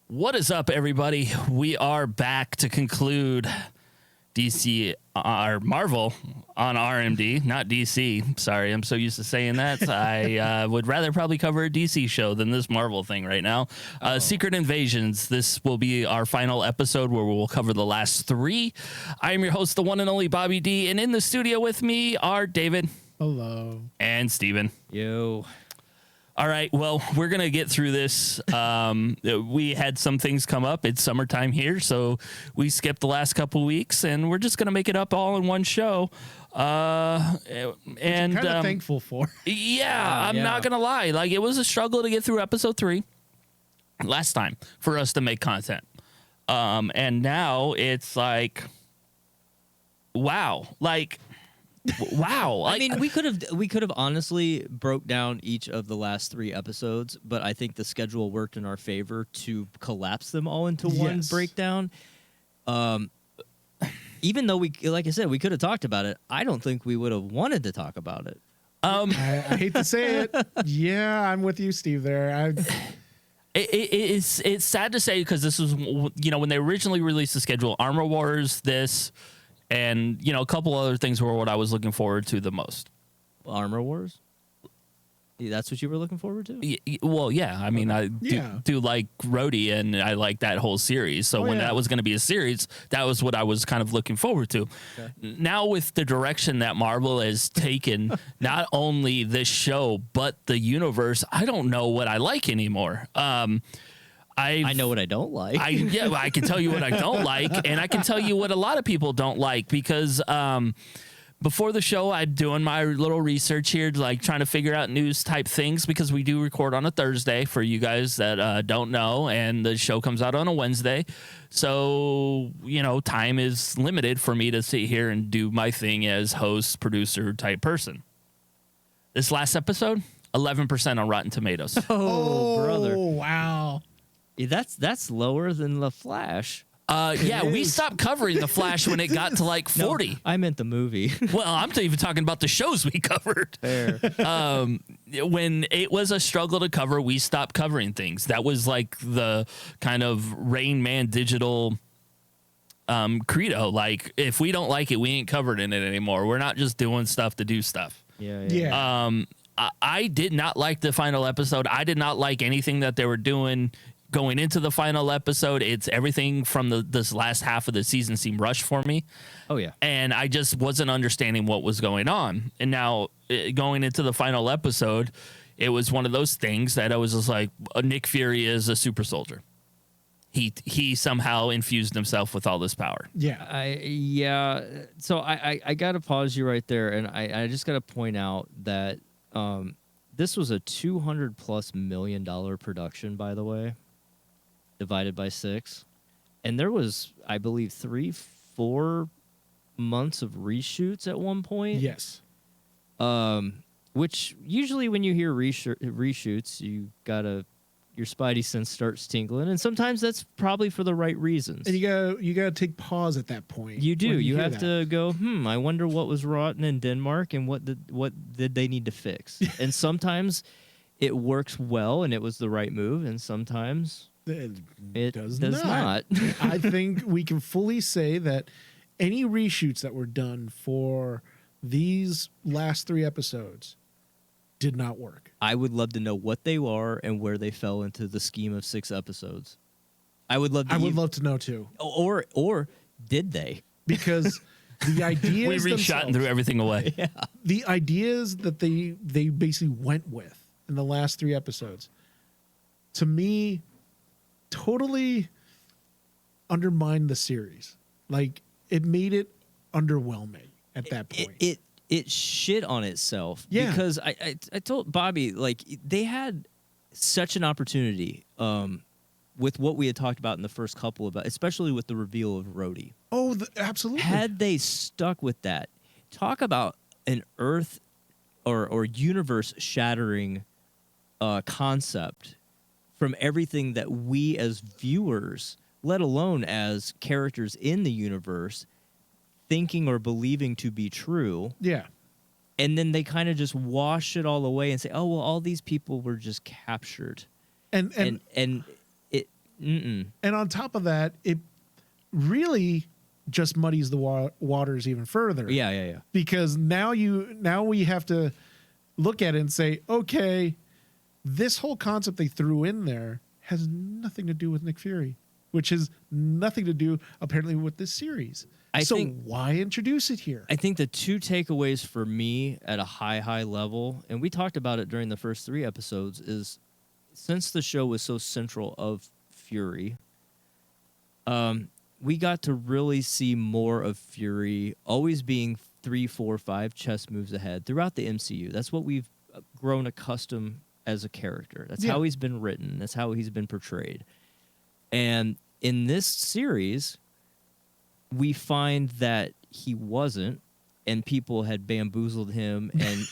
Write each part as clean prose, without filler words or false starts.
What is up, everybody? We are back to conclude DC or Marvel on RMD, not DC. Sorry, I'm so used to saying that. I would rather probably cover a DC show than this Marvel thing right now. Secret Invasions. This will be our final episode where we'll cover the last three. I am your host, the one and only Bobby D, and in the studio with me are David. Hello. And Steven. Yo. All right, well, we're going to get through this. We had some things come up. It's summertime here, so we skipped the last couple weeks, and we're just going to make it up all in one show. And kind of thankful for. Yeah, I'm not going to lie. Like, it was a struggle to get through episode 3 last time for us to make content. And now it's like, wow. Like... Wow. I mean, we could have honestly broke down each of the last 3 episodes, but I think the schedule worked in our favor to collapse them all into one breakdown. Even though like I said, we could have talked about it, I don't think we would have wanted to talk about it. I hate to say it. Yeah, I'm with you, Steve, there. It's sad to say because this was, when they originally released the schedule, Armor Wars, this... And, a couple other things were what I was looking forward to the most. Armor Wars? That's what you were looking forward to? Well, yeah. I mean, I do like Rhodey, and I like that whole series. So when that was going to be a series, that was what I was kind of looking forward to. Okay. Now with the direction that Marvel has taken, not only this show, but the universe, I don't know what I like anymore. I know what I don't like. I can tell you what I don't like, and I can tell you what a lot of people don't like because before the show, I'm doing my little research here, like trying to figure out news type things because we do record on a Thursday for you guys that don't know, and the show comes out on a Wednesday. So, time is limited for me to sit here and do my thing as host, producer type person. This last episode, 11% on Rotten Tomatoes. Oh, brother. Wow. Yeah, that's lower than The Flash. We stopped covering The Flash when it got to like 40. No, I meant the movie. Well, I'm not even talking about the shows we covered. Fair. When it was a struggle to cover, we stopped covering things. That was like the kind of Rain Man digital credo. Like, if we don't like it, we ain't covered in it anymore. We're not just doing stuff to do stuff. Yeah. I did not like the final episode. I did not like anything that they were doing going into the final episode. It's everything from this last half of the season seemed rushed for me. Oh, yeah. And I just wasn't understanding what was going on. And now going into the final episode, it was one of those things that I was just like, Nick Fury is a super soldier. He somehow infused himself with all this power. Yeah. So I got to pause you right there. And I just got to point out that this was a $200+ million production, by the way, divided by 6. And there was, I believe, 3-4 months of reshoots at one point. Yes. Which usually when you hear reshoots, your spidey sense starts tingling, and sometimes that's probably for the right reasons. And you gotta take pause at that point. You do. You have to go, I wonder what was rotten in Denmark and what did they need to fix. And sometimes it works well and it was the right move, and sometimes it does not. I think we can fully say that any reshoots that were done for these last 3 episodes did not work. I would love to know what they are and where they fell into the scheme of 6 episodes. I would love to know too. Or did they? Because the ideas we reshot and threw everything away. Yeah. The ideas that they basically went with in the last 3 episodes, to me, totally undermined the series. Like, it made it underwhelming at that point. It shit on itself. Yeah. Because I told Bobby, like, they had such an opportunity with what we had talked about in the first couple of, especially with the reveal of Rhodey. Oh, absolutely. Had they stuck with that, talk about an Earth or universe shattering concept from everything that we as viewers, let alone as characters in the universe, thinking or believing to be true. Yeah. And then they kind of just wash it all away and say, oh, well, all these people were just captured. And Mm-mm. And on top of that, it really just muddies the waters even further. Yeah. Because now we have to look at it and say, okay, this whole concept they threw in there has nothing to do with Nick Fury, which has nothing to do apparently with this series. I think why introduce it here? I think the two takeaways for me at a high level, and we talked about it during the first 3 episodes, is since the show was so central of Fury, we got to really see more of Fury always being 3, 4, 5 chess moves ahead throughout the MCU. That's what we've grown accustomed as a character. That's how he's been written. That's how he's been portrayed. And in this series, we find that he wasn't, and people had bamboozled him and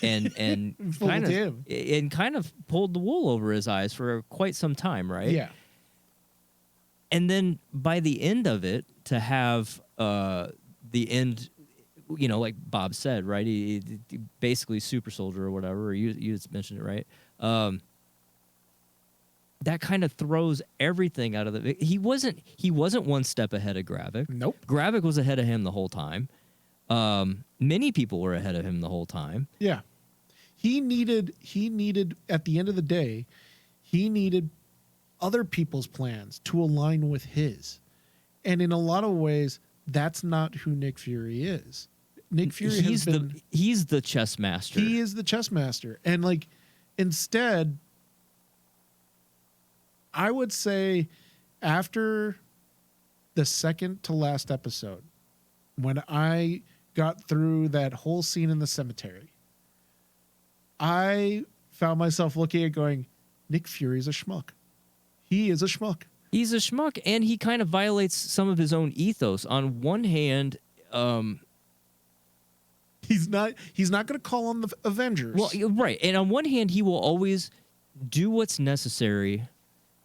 kind of pulled the wool over his eyes for quite some time, right? Yeah. And then by the end of it, to have the end, you know, like Bob said, right? He basically super soldier or whatever. Or you just mentioned it, right? That kind of throws everything out of the. He wasn't one step ahead of Gravik. Nope. Gravik was ahead of him the whole time. Many people were ahead of him the whole time. Yeah. He needed at the end of the day, he needed other people's plans to align with his. And in a lot of ways, that's not who Nick Fury is. Nick Fury he's the chess master. He is the chess master. And like instead, I would say after the second to last episode, when I got through that whole scene in the cemetery, I found myself looking at going, Nick Fury's a schmuck. He is a schmuck. He's a schmuck, and he kind of violates some of his own ethos. On one hand, he's not going to call on the Avengers. Well, right. And on one hand, he will always do what's necessary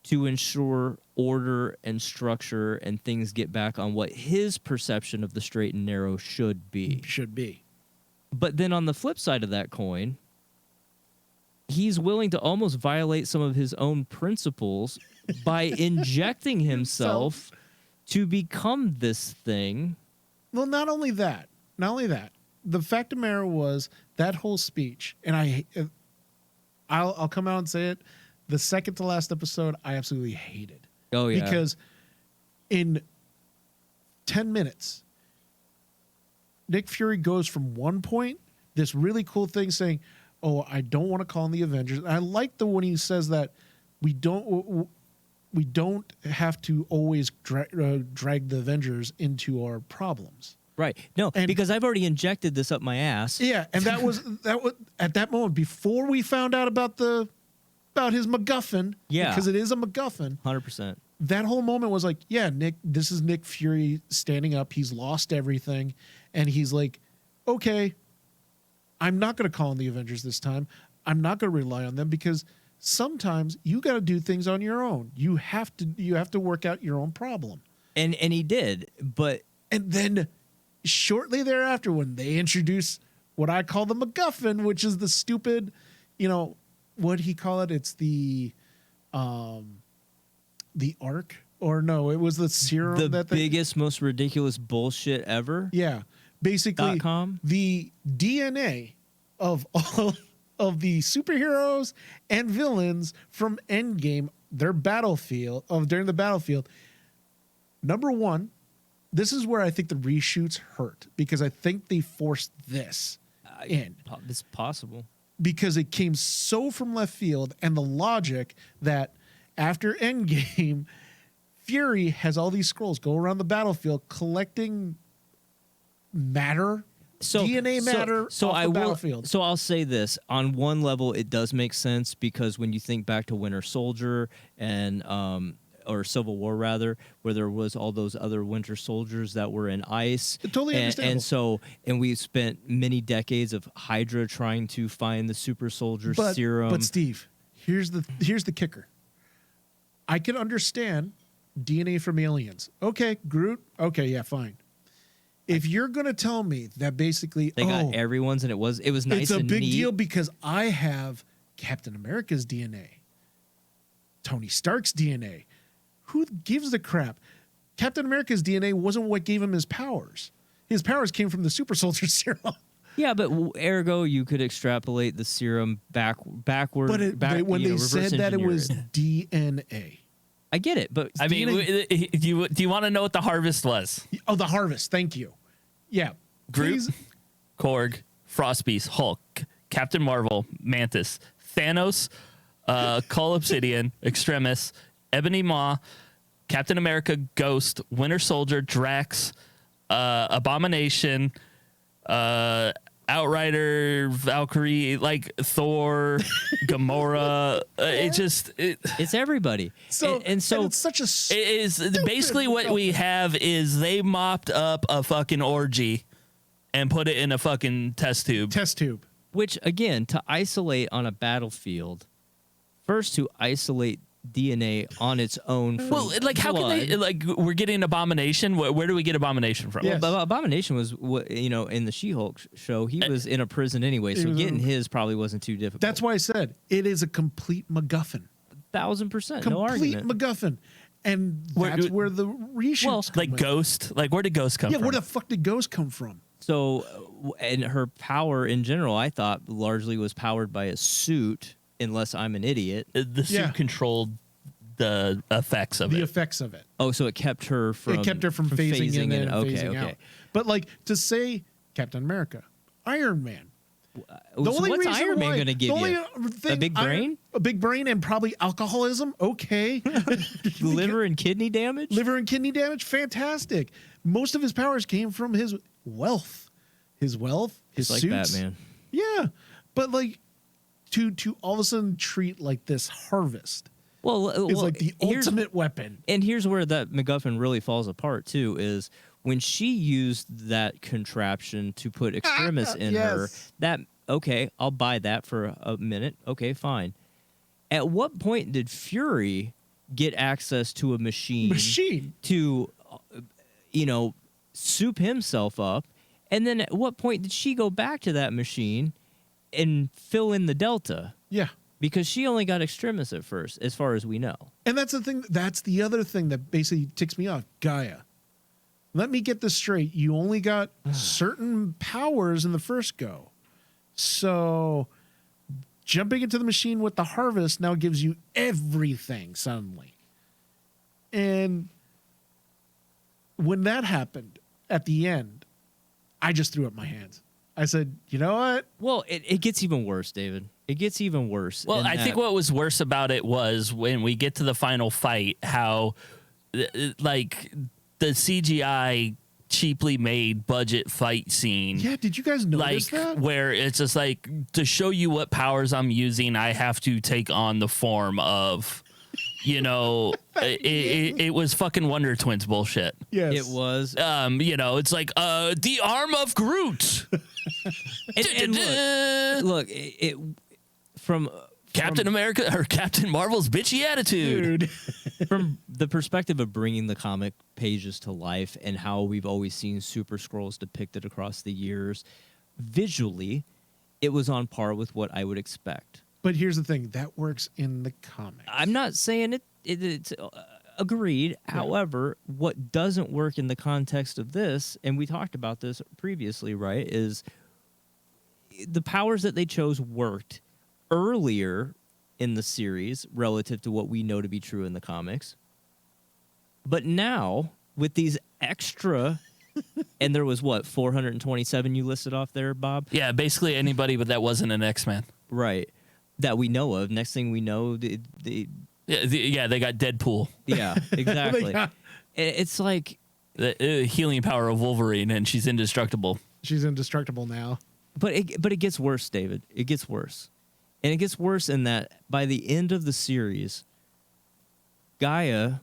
to ensure order and structure and things get back on what his perception of the straight and narrow should be. But then on the flip side of that coin, he's willing to almost violate some of his own principles by injecting himself to become this thing. Well, not only that. The fact of the matter was that whole speech, and I'll come out and say it, the second to last episode, I absolutely hated. Oh, yeah. Because in 10 minutes, Nick Fury goes from one point, this really cool thing saying, oh, I don't want to call in the Avengers. And I like when he says that we don't have to always drag the Avengers into our problems. Right. No, because I've already injected this up my ass. Yeah, and that was at that moment before we found out about his MacGuffin. Yeah, because it is a MacGuffin. 100%. That whole moment was like, yeah, Nick. This is Nick Fury standing up. He's lost everything, and he's like, okay, I'm not going to call in the Avengers this time. I'm not going to rely on them because sometimes you got to do things on your own. You have to work out your own problem. And he did, and then shortly thereafter, when they introduce what I call the MacGuffin, which is the stupid, what'd he call it? It's the arc, or no, it was the serum. The biggest, most ridiculous bullshit ever. Yeah. Basically, the DNA of all of the superheroes and villains from Endgame, during the battlefield. Number one, this is where I think the reshoots hurt because I think they forced this in. It's possible. Because it came so from left field, and the logic that after Endgame, Fury has all these scrolls go around the battlefield collecting matter, DNA matter off the battlefield. So I'll say this. On one level, it does make sense because when you think back to Winter Soldier and or Civil War rather, where there was all those other Winter Soldiers that were in ice. Totally understandable. And we spent many decades of Hydra trying to find the super soldier serum. But Steve, here's the kicker. I can understand DNA from aliens. Okay, Groot. Okay, yeah, fine. If you're gonna tell me that basically they got everyone's and it was nice. It's a and big neat. deal because I have Captain America's DNA, Tony Stark's DNA. Who gives a crap? Captain America's DNA wasn't what gave him his powers. His powers came from the super soldier serum. Yeah, but ergo, you could extrapolate the serum backward. But when they said that it was DNA. I get it, but I mean, do you want to know what the harvest was? Oh, the harvest. Thank you. Yeah. Groot, Please. Korg, Frostbeast, Hulk, Captain Marvel, Mantis, Thanos, Cull Obsidian, Extremis, Ebony Maw, Captain America, Ghost, Winter Soldier, Drax, Abomination, Outrider, Valkyrie, like Thor, Gamora. it's everybody. So and so it's such a it is basically what we have is they mopped up a fucking orgy and put it in a fucking test tube. which again, to isolate on a battlefield, first to isolate DNA on its own. From Well, like how can they like we're getting Abomination? Where do we get Abomination from? Yes. Well, Abomination was in the She-Hulk show, he was in a prison anyway, so getting his probably wasn't too difficult. That's why I said it is a complete MacGuffin. 1000%, no Complete argument. MacGuffin. And that's where the reshoots come Like in. Ghost, like where did Ghost come Yeah, from? where the fuck did Ghost come from? So, and her power in general, I thought largely was powered by a suit, unless I'm an idiot. The suit Yeah. controlled the effects of The it. effects of it. Oh, so it kept her from phasing in and okay, phasing out. okay. But like to say Captain America, Iron Man. So what's Iron Man going to give you? A big brain? A big brain and probably alcoholism. Okay. Liver and kidney damage? Liver and kidney damage. Fantastic. Most of his powers came from his wealth. His It's like suits. Batman. Yeah. But like to all of a sudden treat like this harvest Well, is like the ultimate weapon. And here's where that MacGuffin really falls apart too, is when she used that contraption to put Extremis in her, Yes. that, okay, I'll buy that for a minute. Okay, fine. At what point did Fury get access to a machine to, soup himself up? And then at what point did she go back to that machine and fill in the delta? Yeah. Because she only got Extremis at first, as far as we know. And that's the thing. That's the other thing that basically ticks me off. Gaia. Let me get this straight. You only got certain powers in the first go. So jumping into the machine with the harvest now gives you everything suddenly. And when that happened at the end, I just threw up my hands. I said, you know what? Well, it gets even worse, David. It gets even worse. Well, I think what was worse about it was when we get to the final fight, how like the CGI cheaply made budget fight scene. Yeah, did you guys notice like that? where it's just like to show you what powers I'm using, I have to take on the form of, it was fucking Wonder Twins bullshit. Yes. it was. It's like the arm of Groot. and look, it from Captain America or Captain Marvel's bitchy attitude. Dude. from the perspective of bringing the comic pages to life and how we've always seen Super Scrolls depicted across the years, visually, it was on par with what I would expect. But here's the thing. That works in the comics. I'm not saying it's agreed. Yeah. However, what doesn't work in the context of this, and we talked about this previously, right, is the powers that they chose worked earlier in the series relative to what we know to be true in the comics. But now, with these extra, and there was, 427 you listed off there, Bob? Yeah, basically anybody, but that wasn't an X-Men. Right. That we know of. Next thing we know, They got Deadpool. yeah, exactly. It's like, The healing power of Wolverine, and she's indestructible. She's indestructible now. but it gets worse, David. It gets worse. And it gets worse in that by the end of the series, Gaia,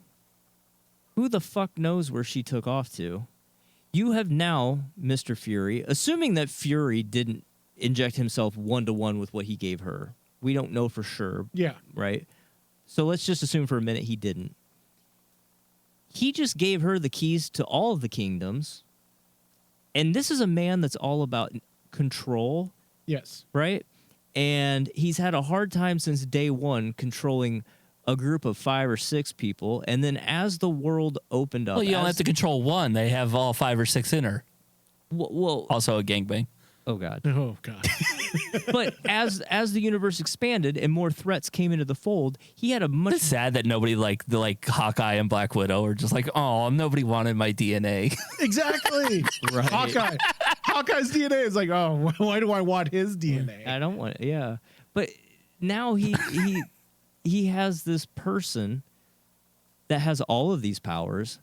who the fuck knows where she took off to? You have now, Mr. Fury, assuming that Fury didn't inject himself one-to-one with what he gave her. We don't know for sure, Yeah. right? So let's just assume for a minute he didn't. He just gave her the keys to all of the kingdoms. And this is a man that's all about control, Yes. right? And he's had a hard time since day one controlling a group of 5 or 6 people, and then as the world opened up, Well, you don't have to control one. They have all 5 or 6 in her. well, Also a gangbang. oh god. Oh God. But as the universe expanded and more threats came into the fold, he had a much It's sad that nobody like Hawkeye and Black Widow are just like, oh, nobody wanted my DNA. Exactly. Right. Hawkeye's DNA is like, oh, why do I want his DNA? I don't want, yeah. But now he has this person that has all of these powers.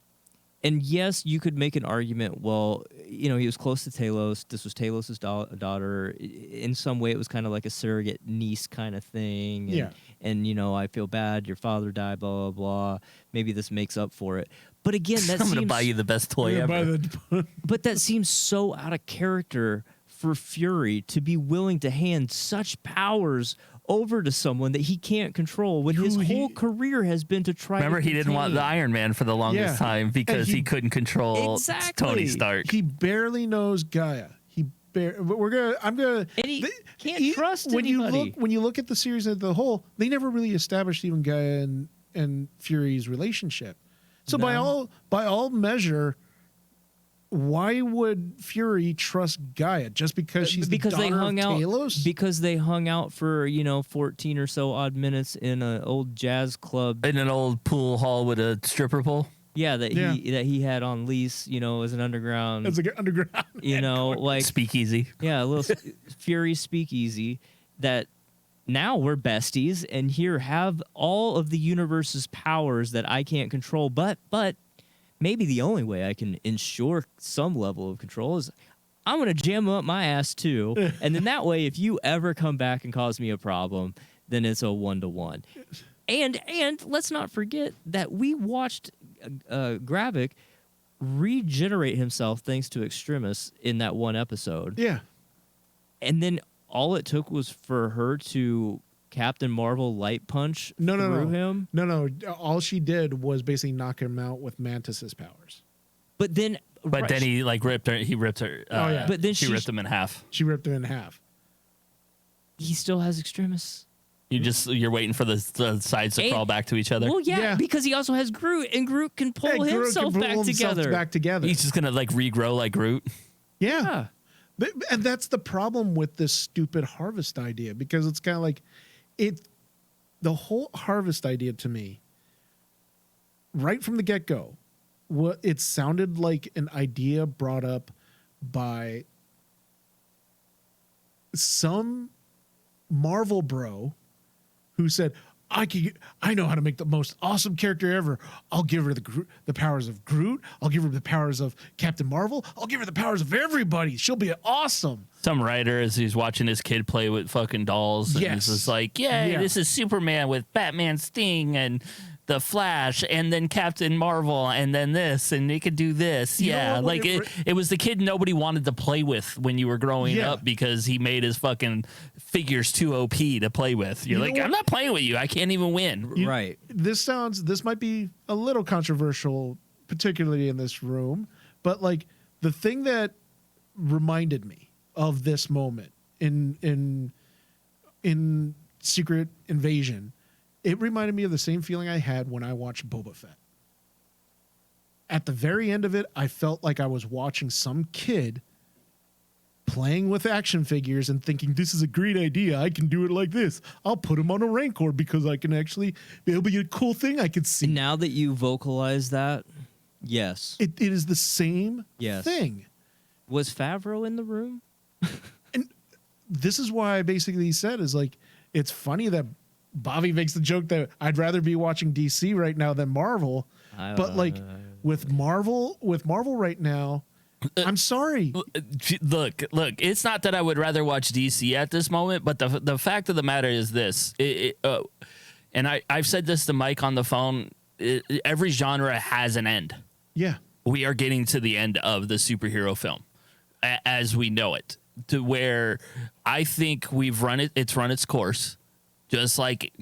And yes, you could make an argument, well, you know, he was close to Talos. This was Talos' daughter. In some way, it was kind of like a surrogate niece kind of thing. And, Yeah. And, you know, I feel bad. Your father died, blah, blah, blah. Maybe this makes up for it. But again, that I'm seems... going to buy you the best toy Yeah, ever. But that seems so out of character for Fury to be willing to hand such powers over to someone that he can't control when his whole career has been to try Remember, to he didn't want the contain. Iron Man for the longest Yeah. time because And he couldn't control Exactly. Tony Stark. He barely knows Gaia. I'm gonna. And he can't trust when anybody. when you look at the series as a whole, they never really established even Gaia and Fury's relationship. So No. by all measure, why would Fury trust Gaia just because she's the daughter they hung of out Talos? because they hung out for 14 or so odd minutes in an old jazz club. In an old pool hall with a stripper pole. Yeah, that he had on lease, as an underground. It's like an underground. Like Speakeasy. yeah, a little Fury speakeasy that now we're besties and here have all of the universe's powers that I can't control, but maybe the only way I can ensure some level of control is I'm going to jam up my ass too. And then that way, if you ever come back and cause me a problem, then it's a 1-to-1. And let's not forget that we watched Gravik regenerate himself thanks to Extremis in that one episode. Yeah. And then all it took was for her to Captain Marvel light punch through him. No. All she did was basically knock him out with Mantis's powers. But then Then he ripped her. He ripped her. Oh, yeah. But then she ripped him in half. She ripped him in half. he still has Extremis. You're waiting for the sides to crawl back to each other. Well, yeah, Yeah. because he also has Groot, and Groot can pull Groot himself can back pull himself together. Back together. He's just gonna regrow like Groot. Yeah. And that's the problem with this stupid harvest idea, because it's kind of like the whole harvest idea to me, right from the get-go, it sounded like an idea brought up by some Marvel bro who said, I know how to make the most awesome character ever. I'll give her the powers of Groot. I'll give her the powers of Captain Marvel. I'll give her the powers of everybody. She'll be awesome. Some writer, as he's watching his kid play with fucking dolls, and he's just like, "Yay, this is Superman with Batman Sting and the Flash, and then Captain Marvel, and then this, and he could do this." It was the kid nobody wanted to play with when you were growing up because he made his fucking figures too OP to play with. You're like, I'm not playing with you. I can't even win. Right. This might be a little controversial, particularly in this room, but like the thing that reminded me of this moment in Secret Invasion, it reminded me of the same feeling I had when I watched Boba Fett. At the very end of it, I felt like I was watching some kid playing with action figures and thinking, this is a great idea. I can do it like this. I'll put him on a Rancor because I can actually, it'll be a cool thing I could see. Now that you vocalize that, yes. It is the same thing. Was Favreau in the room? And this is why I basically said is like, it's funny that Bobby makes the joke that I'd rather be watching DC right now than Marvel. But like with Marvel right now, I'm sorry. Look, it's not that I would rather watch DC at this moment, but the fact of the matter is this. And I've said this to Mike on the phone. Every genre has an end. Yeah. We are getting to the end of the superhero film as we know it, to where I think it's run its course, just like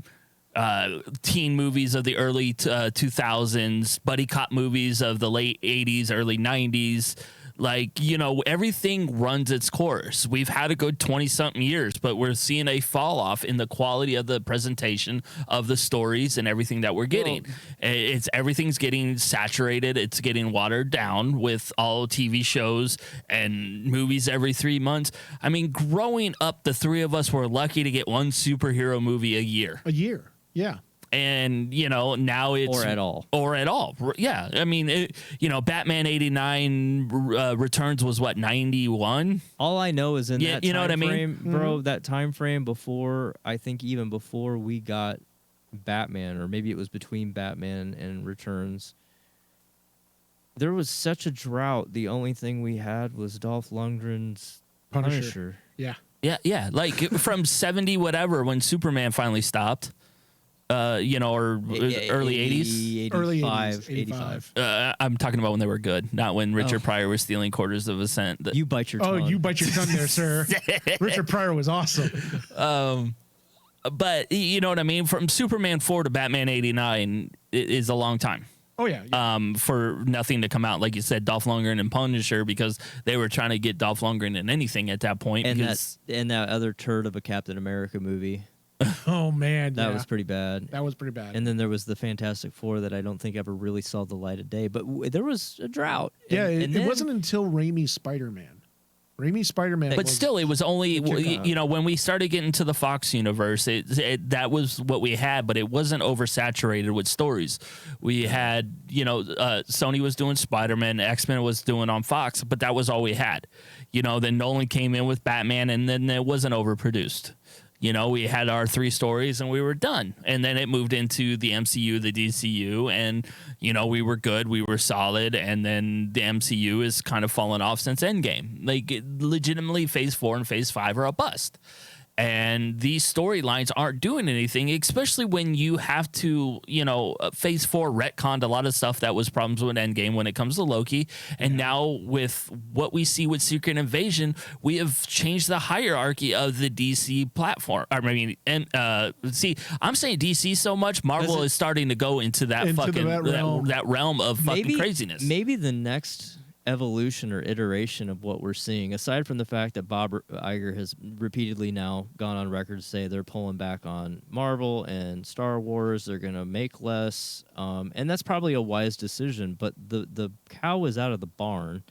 teen movies of the early 2000s, buddy cop movies of the late 80s, early 90s. Like, you know, everything runs its course. We've had a good 20-something years, but we're seeing a fall off in the quality of the presentation of the stories and everything that we're getting. Everything's getting saturated. It's getting watered down with all TV shows and movies every 3 months. I mean, growing up, the three of us were lucky to get one superhero movie a year. A year, yeah. And, you know, now it's... Or at all. Or at all. Yeah. I mean, you know, Batman 89 Returns was, what, 91? All I know is in that you know time what I mean? frame, bro, that time frame before, I think even before we got Batman, or maybe it was between Batman and Returns, there was such a drought. The only thing we had was Dolph Lundgren's Punisher. Yeah. Yeah. Like, from 70 whatever, when Superman finally stopped. You know, or early 80s? Early 85. 80s, 85. I'm talking about when they were good, not when Richard Pryor was stealing quarters of a cent. You bite your tongue. Oh, you bite your tongue there, sir. Richard Pryor was awesome. But you know what I mean? From Superman 4 to Batman 89 is a long time. Oh, yeah. For nothing to come out, like you said, Dolph Lundgren and Punisher, because they were trying to get Dolph Lundgren in anything at that point. And that other turd of a Captain America movie. Oh, man. That was pretty bad. That was pretty bad. And then there was the Fantastic Four that I don't think ever really saw the light of day. But there was a drought. Yeah, and it wasn't until Raimi's Spider-Man. Raimi's Spider-Man. But still, it was only, you know, when we started getting to the Fox universe, that was what we had, but it wasn't oversaturated with stories. We had, you know, Sony was doing Spider-Man, X-Men was doing on Fox, but that was all we had. You know, then Nolan came in with Batman, and then it wasn't overproduced. You know, we had our 3 stories and we were done. And then it moved into the MCU, the DCU, and, you know, we were good, we were solid. And then the MCU is kind of fallen off since Endgame. Like, legitimately, Phase 4 and Phase 5 are a bust. And these storylines aren't doing anything, especially when you have to, you know, Phase 4 retconned a lot of stuff that was problems with Endgame when it comes to Loki. And now with what we see with Secret Invasion, we have changed the hierarchy of the DC platform. I mean, and see, I'm saying DC so much, Marvel is starting to go into that that realm of fucking craziness. Maybe the next evolution or iteration of what we're seeing, aside from the fact that Bob Iger has repeatedly now gone on record to say they're pulling back on Marvel and Star Wars, they're going to make less, and that's probably a wise decision, but the cow is out of the barn,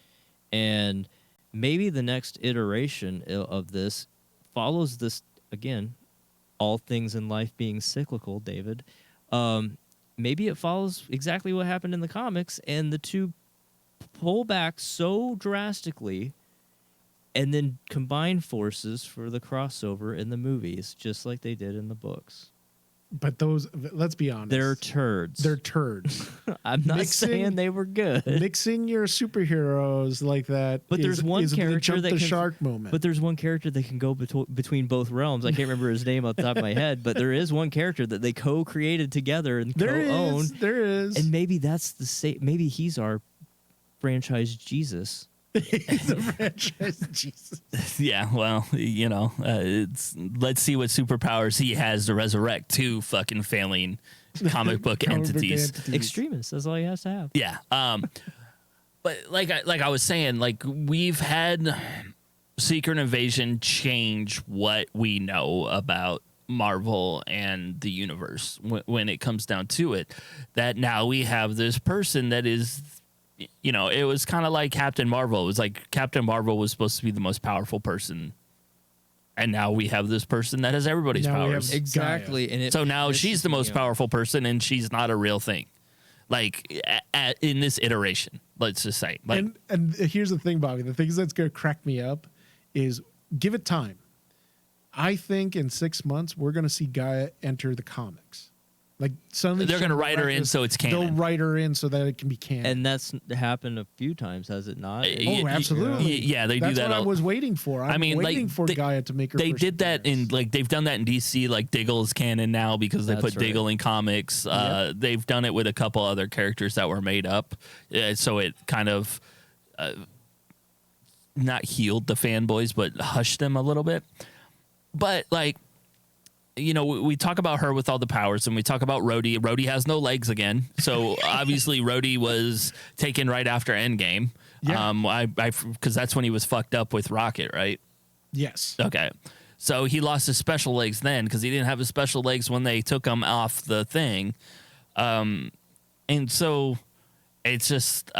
and maybe the next iteration of this follows this, again, all things in life being cyclical, David. Maybe it follows exactly what happened in the comics, and the two pull back so drastically and then combine forces for the crossover in the movies, just like they did in the books. But those, let's be honest, they're turds. They're turds. I'm not saying they were good. Mixing your superheroes like that, but there's one character that the can, shark moment. But there's one character that can go between both realms. I can't remember his name off the top of my head, but there is one character that they co-created together and co-own. There is, and maybe that's the same. Maybe he's our franchise Jesus. He's a franchise Jesus. Yeah, well, you know, let's see what superpowers he has to resurrect 2 fucking failing comic book entities. Extremists, that's all he has to have. Yeah. But like I was saying, like, we've had Secret Invasion change what we know about Marvel and the universe when it comes down to it. That now we have this person that is, you know, it was kind of like Captain Marvel. It was like Captain Marvel was supposed to be the most powerful person, and now we have this person that has everybody's powers. Exactly. And so now she's the most powerful person, and she's not a real thing. Like, in this iteration, let's just say. Like, and here's the thing, Bobby. The things that's going to crack me up is give it time. I think in 6 months we're going to see Gaia enter the comics. Like, suddenly they're going to write her in so it's canon. They'll write her in so that it can be canon. And that's happened a few times, has it not? Oh, absolutely. Yeah, they do that. That's what I was waiting for. I'm waiting for Gaia to make her. They did that in, like, they've done that in DC. Like, Diggle is canon now because they put Diggle in comics. They've done it with a couple other characters that were made up. So it kind of not healed the fanboys, but hushed them a little bit. But, like, you know, we talk about her with all the powers, and we talk about Rhodey. Rhodey has no legs again, so obviously Rhodey was taken right after Endgame. Yeah. Because that's when he was fucked up with Rocket, right? Yes. Okay. So he lost his special legs then because he didn't have his special legs when they took him off the thing. And so it's just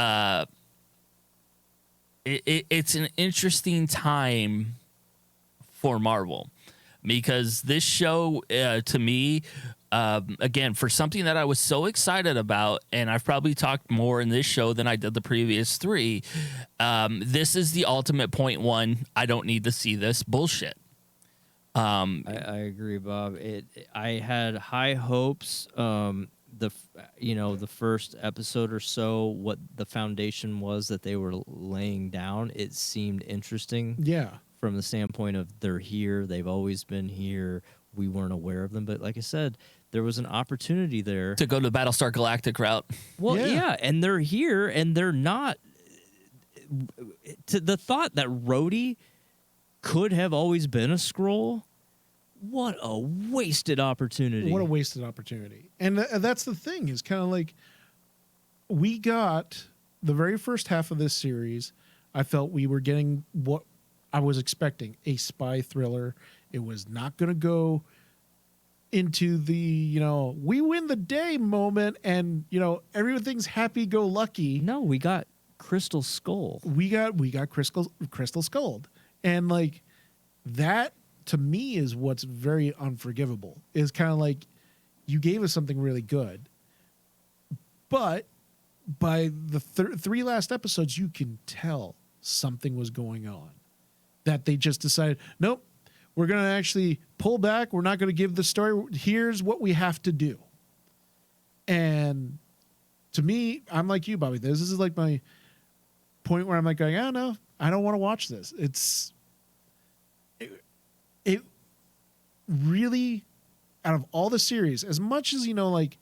it's an interesting time for Marvel because this show to me again, for something that I was so excited about, and I've probably talked more in this show than I did the previous three, this is the ultimate point one. I don't need to see this bullshit. I agree, Bob. I had high hopes. The first episode or so, what the foundation was that they were laying down, it seemed interesting. Yeah. From the standpoint of they're here, they've always been here. We weren't aware of them, but like I said, there was an opportunity there To go to the Battlestar Galactic route. Well, Yeah. yeah, and they're here, and they're not. To the thought that Rhodey could have always been a Skrull, what a wasted opportunity. What a wasted opportunity. And that's the thing, is kind of like we got the very first half of this series. I felt we were getting what I was expecting, a spy thriller. It was not going to go into the, we win the day moment and, everything's happy-go-lucky. No, we got Crystal Skull. We got Crystal Skull. And like that to me is what's very unforgivable. Is kind of like you gave us something really good, but by the three last episodes, you can tell something was going on. That they just decided, nope, we're going to actually pull back. We're not going to give the story. Here's what we have to do. And to me, I'm like you, Bobby. This is like my point where I'm like going, oh no, I don't want to watch this. It really, out of all the series, as much as, like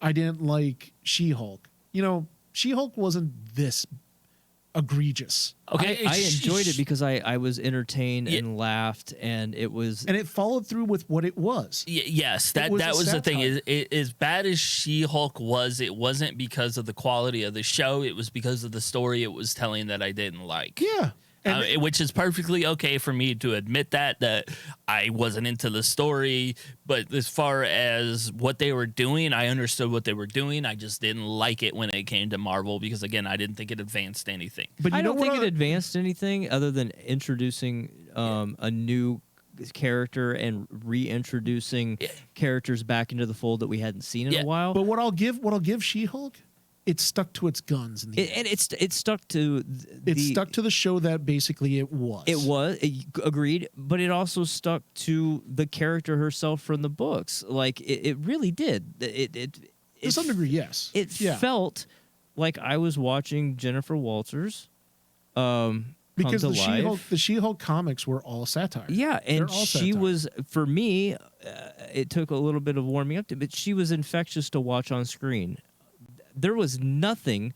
I didn't like She-Hulk, She-Hulk wasn't this egregious. Okay, I enjoyed it because I was entertained and laughed, and it was... And it followed through with what it was. Yes, that was the thing. As bad as She-Hulk was, it wasn't because of the quality of the show. It was because of the story it was telling that I didn't like. Yeah. Which is perfectly okay for me to admit that I wasn't into the story. But as far as what they were doing, I understood what they were doing. I just didn't like it when it came to Marvel because, again, I didn't think it advanced anything. But I don't think it advanced anything other than introducing a new character and reintroducing characters back into the fold that we hadn't seen in a while. But what I'll give She-Hulk, it stuck to its guns. And it stuck to stuck to the show that basically it was. Agreed, but it also stuck to the character herself from the books. Like it really did. To some degree, yes. It felt like I was watching Jennifer Walters. Because the She-Hulk comics were all satire. Yeah, and she was, for me, it took a little bit of warming up to, but she was infectious to watch on screen. There was nothing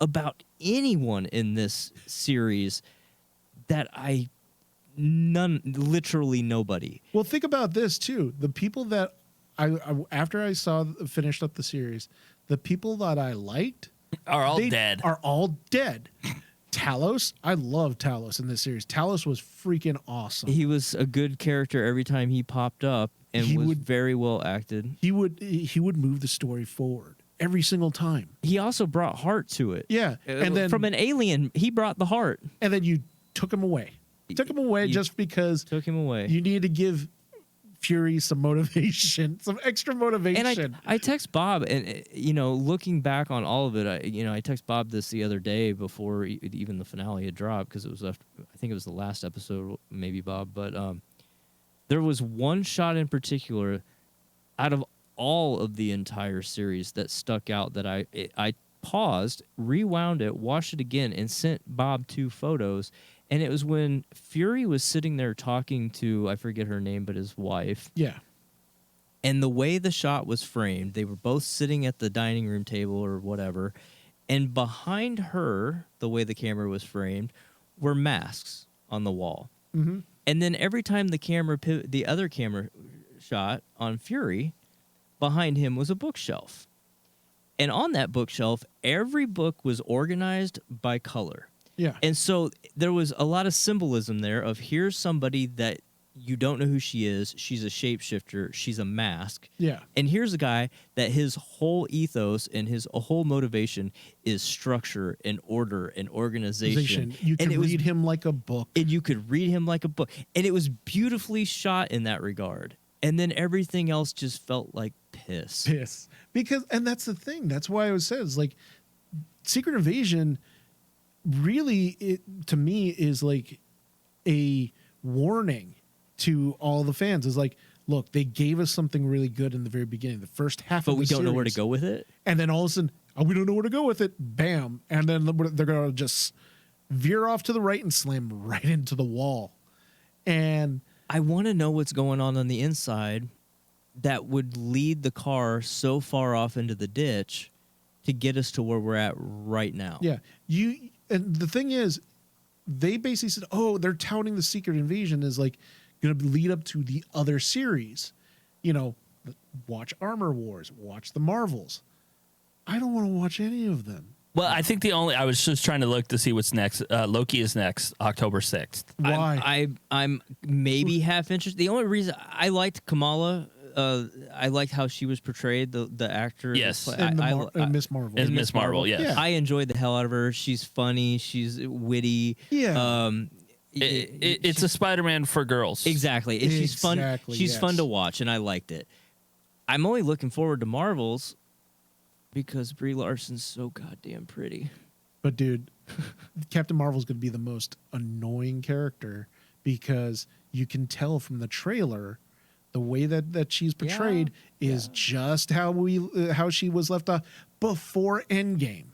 about anyone in this series that literally nobody. Well, think about this too. The people that after I finished up the series, the people that I liked Are all dead. Talos, I love Talos in this series. Talos was freaking awesome. He was a good character every time he popped up and was very well acted. He would move the story forward every single time. He also brought heart to it. Yeah. And then from an alien, he brought the heart. And then you took him away. Just because took him away. You needed to give Fury some motivation, some extra motivation. And I text Bob, and looking back on all of it, I text Bob this the other day before even the finale had dropped, because it was I think it was the last episode, maybe, Bob, but there was one shot in particular out of all of the entire series that stuck out that I paused, rewound it, watched it again, and sent Bob 2 photos. And it was when Fury was sitting there talking to, I forget her name, but his wife. Yeah. And the way the shot was framed, they were both sitting at the dining room table or whatever. And behind her, the way the camera was framed, were masks on the wall. Mm-hmm. And then every time the other camera shot on Fury, behind him was a bookshelf. And on that bookshelf, every book was organized by color. Yeah. And so there was a lot of symbolism there of here's somebody that you don't know who she is. She's a shapeshifter. She's a mask. Yeah. And here's a guy that his whole ethos and his whole motivation is structure and order and organization. You and can read him like a book. And you could read him like a book. And it was beautifully shot in that regard. And then everything else just felt like piss. Because, and that's the thing. That's why I was says like Secret Invasion really, to me, is like a warning to all the fans. Is like, look, they gave us something really good in the very beginning, the first half but of the we don't know where to series. go with it. And then all of a sudden, oh, we don't know where to go with it. Bam. And then they're going to just veer off to the right and slam right into the wall. And I want to know what's going on the inside that would lead the car so far off into the ditch to get us to where we're at right now. yeah, and the thing is, they basically said, oh, they're touting the Secret Invasion is like going to lead up to the other series. You know, watch Armor Wars, watch the Marvels. I don't want to watch any of them. Well, I think I was just trying to look to see what's next. Loki is next, October 6th. Why? I'm maybe half interested. The only reason I liked Kamala, I liked how she was portrayed, the actor. Yes. And Miss Marvel. And Miss Marvel, yes. Yeah. I enjoyed the hell out of her. She's funny. She's witty. Yeah. It's a Spider-Man for girls. Exactly. And she's fun. Exactly, She's yes. fun to watch, and I liked it. I'm only looking forward to Marvels because Brie Larson's so goddamn pretty. But dude, Captain Marvel's going to be the most annoying character because you can tell from the trailer the way that she's portrayed is just how she was left off before Endgame.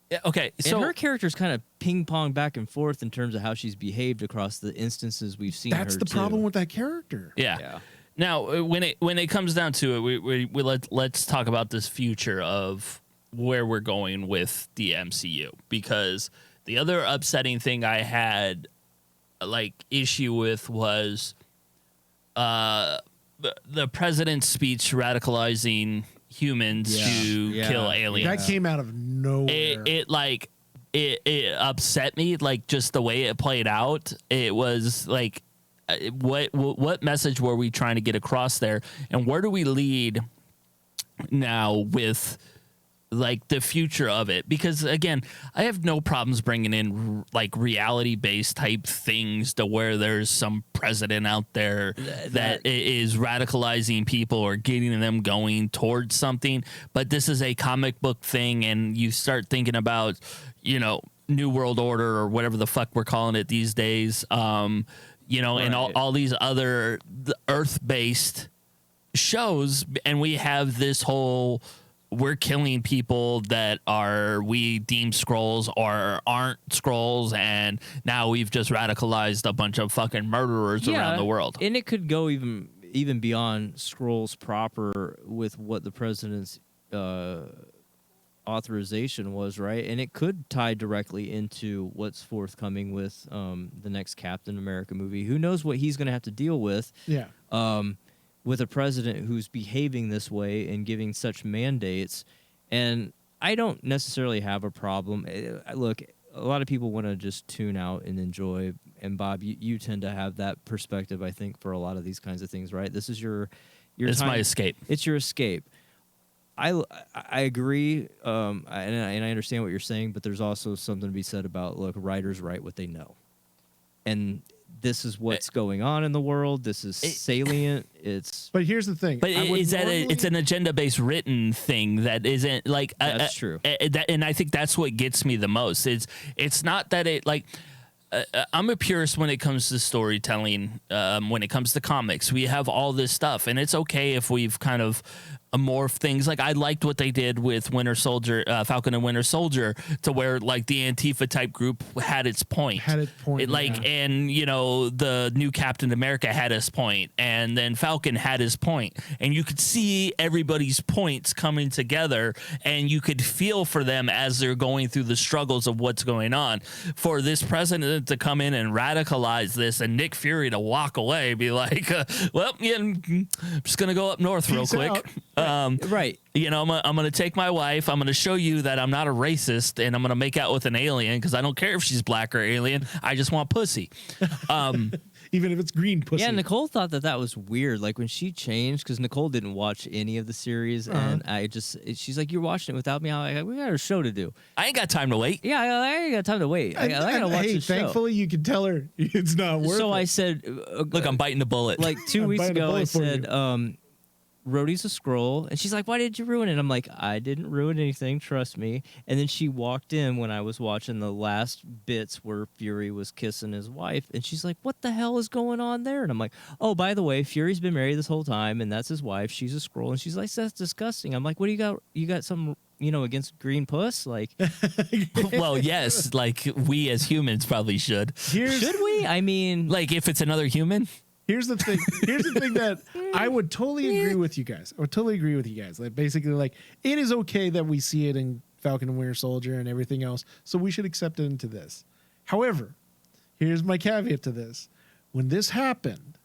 Yeah, okay, so and her character's kind of ping pong back and forth in terms of how she's behaved across the instances we've seen. That's her the too. problem with that character. yeah. Now, when it comes down to it, let's talk about this future of where we're going with the MCU, because the other upsetting thing I had like issue with was the president's speech radicalizing humans to kill aliens. That came out of nowhere. It upset me, like just the way it played out. It was like, what message were we trying to get across there, and where do we lead now with like the future of it? Because again, I have no problems bringing in like reality based type things to where there's some president out there that is radicalizing people or getting them going towards something. But this is a comic book thing, and you start thinking about, you know, New World Order or whatever the fuck we're calling it these days. You know, and all these other Earth based shows, and we have this whole, we're killing people that we deem Skrulls or aren't Skrulls, and now we've just radicalized a bunch of fucking murderers around the world. And it could go even beyond Skrulls proper with what the president's authorization was, right? And it could tie directly into what's forthcoming with the next Captain America movie. Who knows what he's going to have to deal with? Yeah. With a president who's behaving this way and giving such mandates. And I don't necessarily have a problem. Look, a lot of people want to just tune out and enjoy. And Bob, you tend to have that perspective, I think, for a lot of these kinds of things, right? This is your It's time. my escape. It's your escape. I agree, and I understand what you're saying, but there's also something to be said about, look, writers write what they know. And this is what's going on in the world. This is salient. But here's the thing. But it's an agenda-based written thing that isn't like That's true. And I think that's what gets me the most. It's not that it like. I'm a purist when it comes to storytelling. When it comes to comics, we have all this stuff, and it's okay if we've kind of morphed things. Like I liked what they did with Winter Soldier, Falcon and Winter Soldier, to where like the Antifa type group had its point. And you know, the new Captain America had his point, and then Falcon had his point, and you could see everybody's points coming together, and you could feel for them as they're going through the struggles of what's going on. For this president to come in and radicalize this, and Nick Fury to walk away, be like, well, yeah, I'm just gonna go up north real quick. Right. You know, I'm gonna take my wife. I'm gonna show you that I'm not a racist, and I'm gonna make out with an alien because I don't care if she's black or alien. I just want pussy. Even if it's green pussy. Yeah, Nicole thought that was weird. Like when she changed, because Nicole didn't watch any of the series, and she's like, "You're watching it without me." I'm like, "We got a show to do." I ain't got time to wait. Yeah, I ain't got time to wait. I gotta watch hey, the show. thankfully, you can tell her it's not worth it. So I said, Look, I'm biting the bullet. like 2 I'm weeks biting a ago, I bullet for you. said, Rhodey's a scroll, and she's like, "Why did you ruin it?" I'm like, "I didn't ruin anything, trust me." And then she walked in when I was watching the last bits where Fury was kissing his wife, and she's like, "What the hell is going on there?" And I'm like, "Oh, by the way, Fury's been married this whole time, and that's his wife. She's a scroll." And she's like, "That's disgusting." I'm like, "What do you got? You got something, against green puss? Like, Well, yes, like we as humans probably should. should we? I mean, Like if it's another human. Here's the thing. Here's the thing that I would totally agree with you guys. I would totally agree with you guys. Like basically, like it is okay that we see it in Falcon and Winter Soldier and everything else, so we should accept it into this. However, here's my caveat to this: when this happened,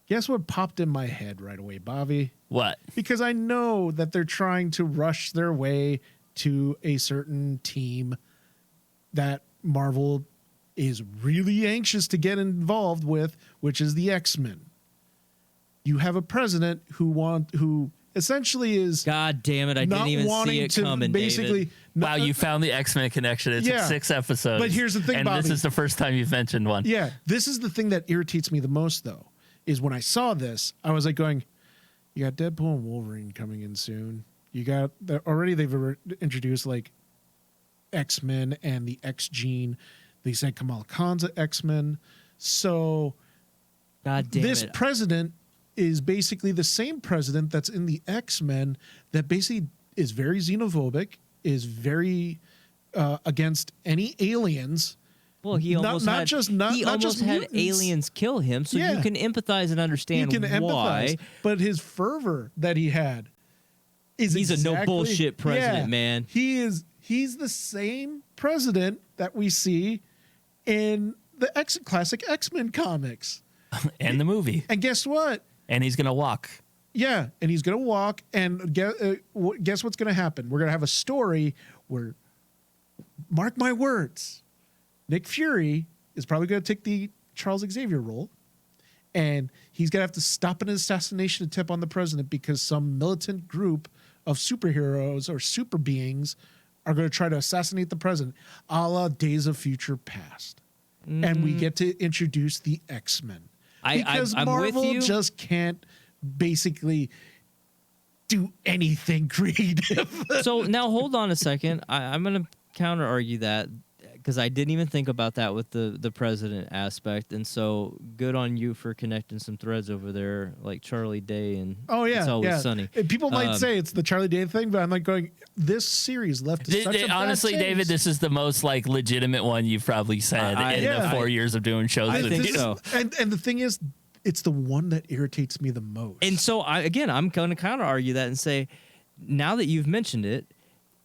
guess what popped in my head right away, Bobby? What? Because I know that they're trying to rush their way to a certain team that Marvel is really anxious to get involved with, which is the X-Men. You have a president who essentially is God damn it, I not didn't even wanting see it to coming, basically. David. Wow, you found the X-Men connection. It took Yeah. 6 episodes. But here's the thing, and Bobby. this is the first time you've mentioned one. Yeah, this is the thing that irritates me the most, though, is when I saw this, I was like going, you got Deadpool and Wolverine coming in soon. You got already they've introduced like X-Men and the X gene. They said Kamala Khan's an X-Men. So God damn this it. president is basically the same president that's in the X-Men that basically is very xenophobic, is very against any aliens. Well, he almost not had, just not he not almost just had mutants. aliens kill him, so Yeah. you can empathize and understand You can why. empathize, but his fervor that he had is He's a no bullshit president, man. He's the same president that we see in the classic X-Men comics. And the movie. And guess what? And he's gonna walk. Yeah, and he's going to walk, and guess what's going to happen? We're going to have a story where, mark my words, Nick Fury is probably going to take the Charles Xavier role, and he's going to have to stop an assassination attempt on the president because some militant group of superheroes or super beings are going to try to assassinate the president, a la Days of Future Past. And we get to introduce the X-Men. Because I'm Marvel with you. just can't basically do anything creative. So now hold on a second. I'm going to counter argue that because I didn't even think about that with the president aspect. And so good on you for connecting some threads over there, like Charlie Day and Oh yeah, It's Always yeah. Sunny. And people might say it's the Charlie Day thing, but I'm like going, this series left such a bad Honestly, taste. David, this is the most like legitimate one you've probably said in yeah. the 4 years of doing shows. I with think you. so. And the thing is, it's the one that irritates me the most. And so I'm going to counter argue that and say, now that you've mentioned it,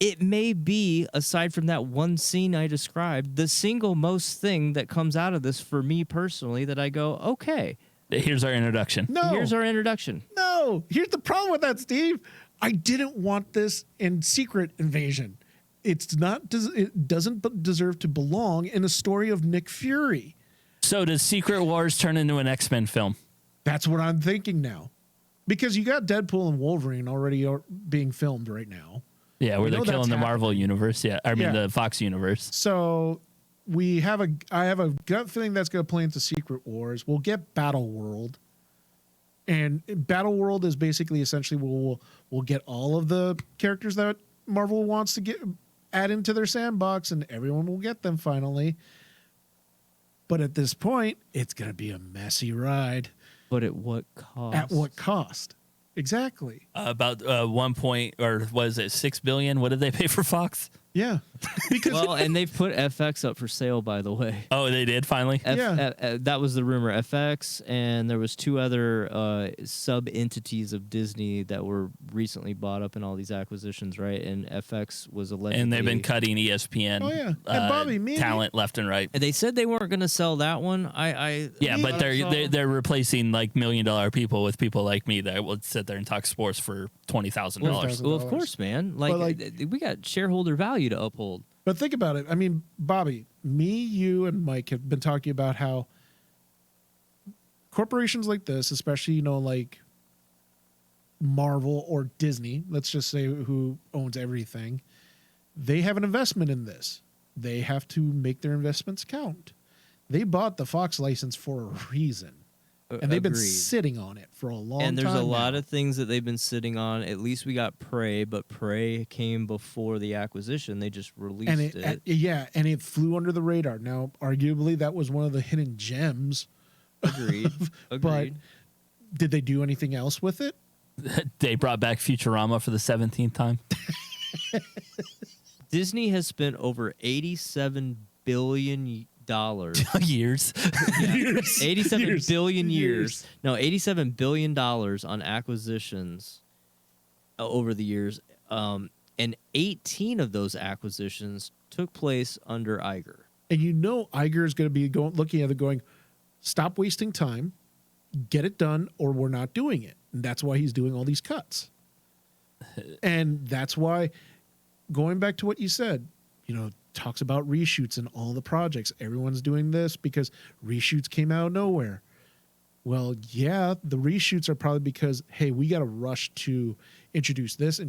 it may be, aside from that one scene I described, the single most thing that comes out of this for me personally that I go, okay, Here's our introduction. no, here's our introduction. no. Here's the problem with that, Steve. I didn't want this in Secret Invasion. It's not. It doesn't deserve to belong in a story of Nick Fury. So does Secret Wars turn into an X-Men film? That's what I'm thinking now, because you got Deadpool and Wolverine already being filmed right now. Yeah, where We they're know killing that's the Marvel happening. universe. Yeah, I mean Yeah. the Fox universe. So I have a gut feeling that's going to play into Secret Wars. We'll get Battle World, and Battle World is basically essentially we'll get all of the characters that Marvel wants to add into their sandbox, and everyone will get them finally. But at this point, it's going to be a messy ride. But at what cost? At what cost? Exactly. About 1 point, or was it 6 billion? What did they pay for Fox? Yeah, because Well, and they've put FX up for sale, by the way. Oh, they did finally. Yeah. That was the rumor. FX, and there was 2 other sub entities of Disney that were recently bought up in all these acquisitions, right? And FX was allegedly, And they've been cutting ESPN. Oh, yeah. And Bobby, me and talent left and right. And they said they weren't going to sell that one. Yeah, but saw- they're replacing like $1 million people with people like me that will sit there and talk sports for $20,000. Well, of course, man. Like, we got shareholder value to uphold. But think about it. I mean, Bobby, me, you, and Mike have been talking about how corporations like this, especially, like Marvel or Disney, let's just say who owns everything, they have an investment in this. They have to make their investments count. They bought the Fox license for a reason. And they've been Agreed. sitting on it for a long time. And there's a lot now. of things that they've been sitting on. At least we got Prey, but Prey came before the acquisition. They just released and it. and it flew under the radar. Now, arguably, that was one of the hidden gems. Agreed. But did they do anything else with it? They brought back Futurama for the 17th time. Disney has spent over $87 billion. Years. Years. 87 Years. billion Years. years. No, $87 billion on acquisitions over the years. And 18 of those acquisitions took place under Iger. And Iger is going to be looking at it going, stop wasting time, get it done, or we're not doing it. And that's why he's doing all these cuts. And that's why, going back to what you said, talks about reshoots and all the projects. Everyone's doing this because reshoots came out of nowhere. Well, yeah, the reshoots are probably because, hey, we got to rush to introduce this,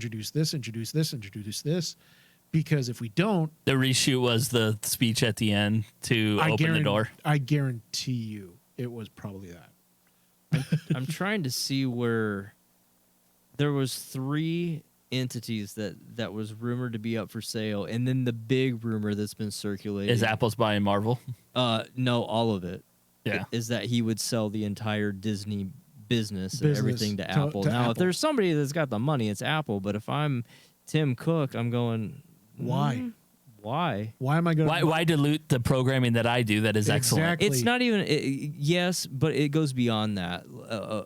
because if we don't... The reshoot was the speech at the end to open the door. I guarantee you it was probably that. I'm trying to see where there was 3 entities that was rumored to be up for sale, and then the big rumor that's been circulating Is Apple's buying Marvel? No, all of it. Yeah. Is that he would sell the entire Disney business and everything to Apple. to Now, Apple. if there's somebody that's got the money, it's Apple. But if I'm Tim Cook, I'm going, Why? Why? Why am I going Why dilute the programming that I do that is excellent? Exactly. It's not even yes, but it goes beyond that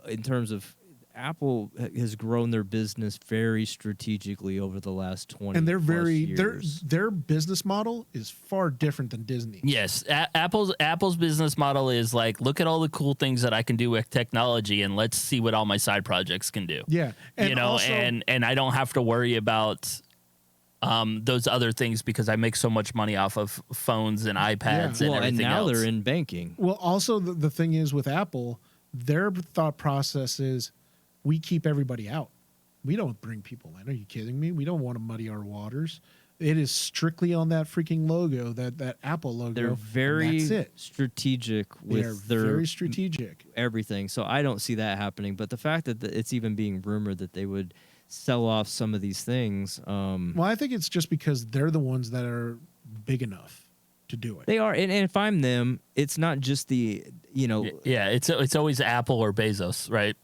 in terms of Apple has grown their business very strategically over the last 20 And they're plus years. their business model is far different than Disney. Yes, Apple's business model is like, look at all the cool things that I can do with technology, and let's see what all my side projects can do. Yeah. And also, and I don't have to worry about those other things because I make so much money off of phones and iPads and Well, and everything now else. they're in banking. well, also the thing is with Apple, their thought process is we keep everybody out. We don't bring people in. Are you kidding me? We don't want to muddy our waters. It is strictly on that freaking logo, that Apple logo. They're and very that's it. strategic They are with their very strategic. everything. So I don't see that happening. But the fact that it's even being rumored that they would sell off some of these things, Well, I think it's just because they're the ones that are big enough to do it. they are. And if I'm them, it's not just the Yeah, it's always Apple or Bezos, right?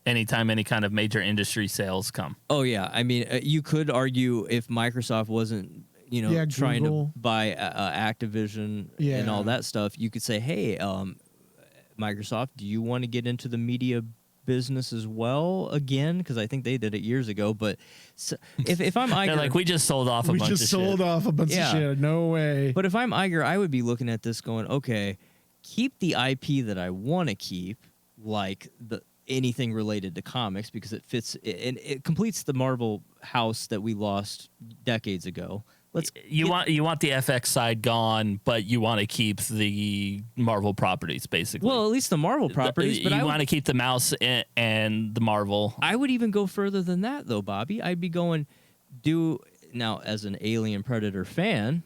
Anytime any kind of major industry sales come. Oh yeah, I mean, you could argue if Microsoft wasn't, Yeah, trying Google. to buy Activision and all Yeah. that stuff, you could say, hey, Microsoft, do you want to get into the media business as well again? Because I think they did it years ago. But if I'm They're Iger, like, we just sold off a We bunch just of sold shit. off a bunch Yeah. of shit. No way. but if I'm Iger, I would be looking at this going, okay, keep the IP that I want to keep, like anything related to comics, because it fits and it completes the Marvel house that we lost decades ago. You want the FX side gone, but you want to keep the Marvel properties, basically. Well, at least the Marvel properties, but you want to keep the mouse and the Marvel. I would even go further than that, though, Bobby. I'd be going, now as an Alien Predator fan,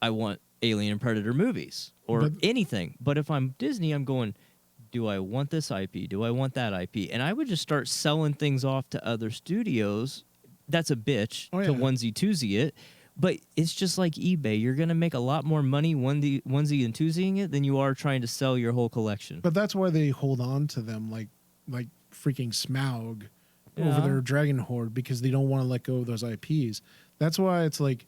I want Alien Predator movies or anything. But if I'm Disney, I'm going, do I want this IP? Do I want that IP? And I would just start selling things off to other studios. That's a bitch Oh, to yeah. onesie-twosie it. But it's just like eBay. You're going to make a lot more money onesie and twosieing it than you are trying to sell your whole collection. But that's why they hold on to them like freaking Smaug Yeah. over their Dragon Horde, because they don't want to let go of those IPs. That's why it's like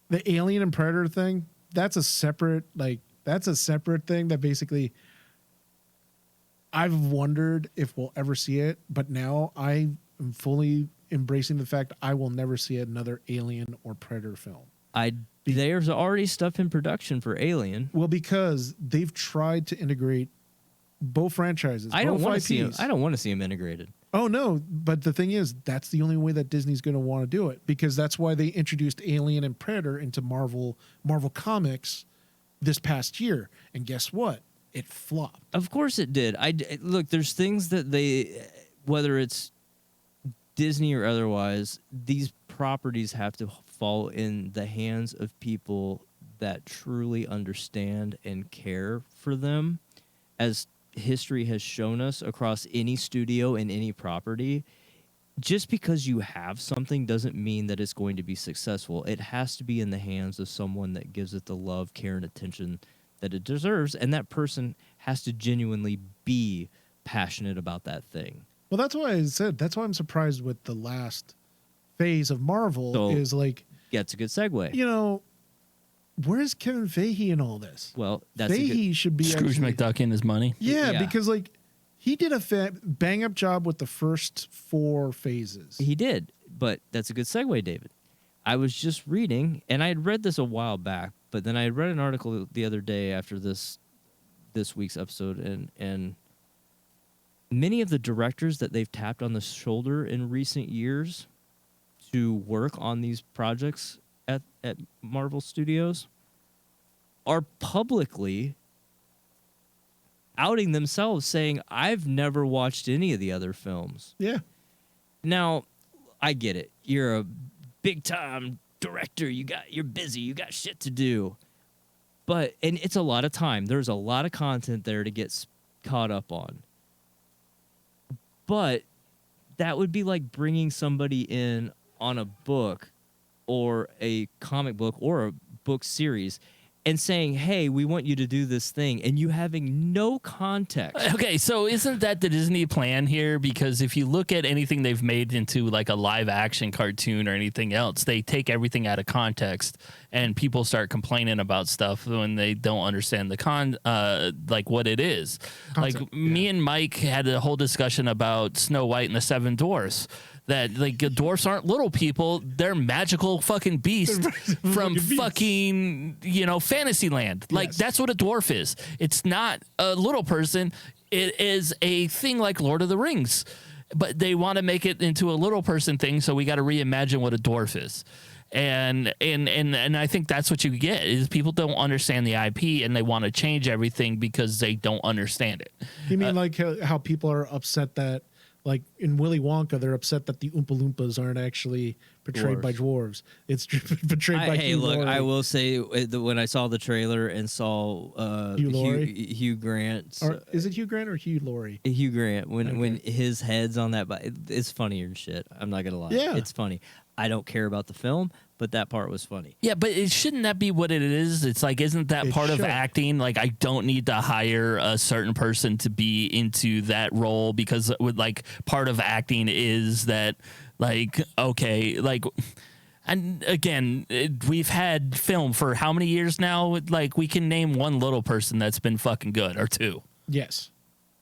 the Alien and Predator thing. That's a separate thing that basically I've wondered if we'll ever see it, but now I am fully embracing the fact I will never see another Alien or Predator film. There's already stuff in production for Alien. Well, because they've tried to integrate both franchises. I don't want to see them integrated. Oh no, but the thing is, that's the only way that Disney's going to want to do it, because that's why they introduced Alien and Predator into Marvel Comics this past year. And guess what? It flopped. Of course it did. Look, there's things that whether it's Disney or otherwise, these properties have to fall in the hands of people that truly understand and care for them. As history has shown us across any studio and any property, just because you have something doesn't mean that it's going to be successful. It has to be in the hands of someone that gives it the love, care, and attention that it deserves, and that person has to genuinely be passionate about that thing. Well, that's why I said, that's why I'm surprised with the last phase of Marvel is like... Yeah, it's a good segue. Where's Kevin Feige in all this? Well, that's Feige should be Scrooge McDuck in his money. Yeah, because like he did a bang up job with the first 4 phases. He did, but that's a good segue, David. I was just reading, and I had read this a while back, but then I had read an article the other day after this week's episode, and many of the directors that they've tapped on the shoulder in recent years to work on these projects at Marvel Studios are publicly outing themselves, saying, I've never watched any of the other films. Yeah. Now, I get it. You're a big-time director. You're busy. You got shit to do. And it's a lot of time. There's a lot of content there to get caught up on. But that would be like bringing somebody in on a book or a comic book or a book series and saying, hey, we want you to do this thing, and you having no context. Okay, so isn't that the Disney plan here? Because if you look at anything they've made into like a live action cartoon or anything else, they take everything out of context, and people start complaining about stuff when they don't understand the like what it is. Concept, me and Mike had a whole discussion about Snow White and the Seven Dwarfs. That like dwarfs aren't little people; they're magical fucking beasts from fucking Fantasyland. Like that's what a dwarf is. It's not a little person. It is a thing like Lord of the Rings, but they want to make it into a little person thing. So we got to reimagine what a dwarf is. And I think that's what you get is people don't understand the IP and they want to change everything because they don't understand it. You mean like how people are upset that, like in Willy Wonka, they're upset that the Oompa Loompas aren't actually portrayed by dwarves. It's portrayed by Hugh Laurie. I will say when I saw the trailer and saw Hugh Grant. Is it Hugh Grant or Hugh Laurie? Hugh Grant. When his head's on that, it's funnier than shit. I'm not going to lie. Yeah. It's funny. I don't care about the film, but that part was funny. Yeah, but shouldn't that be what it is? It's like, isn't that part of acting? Like, I don't need to hire a certain person to be into that role because part of acting is that, like, okay, like, and again, we've had film for how many years now? Like, we can name one little person that's been fucking good or two. Yes.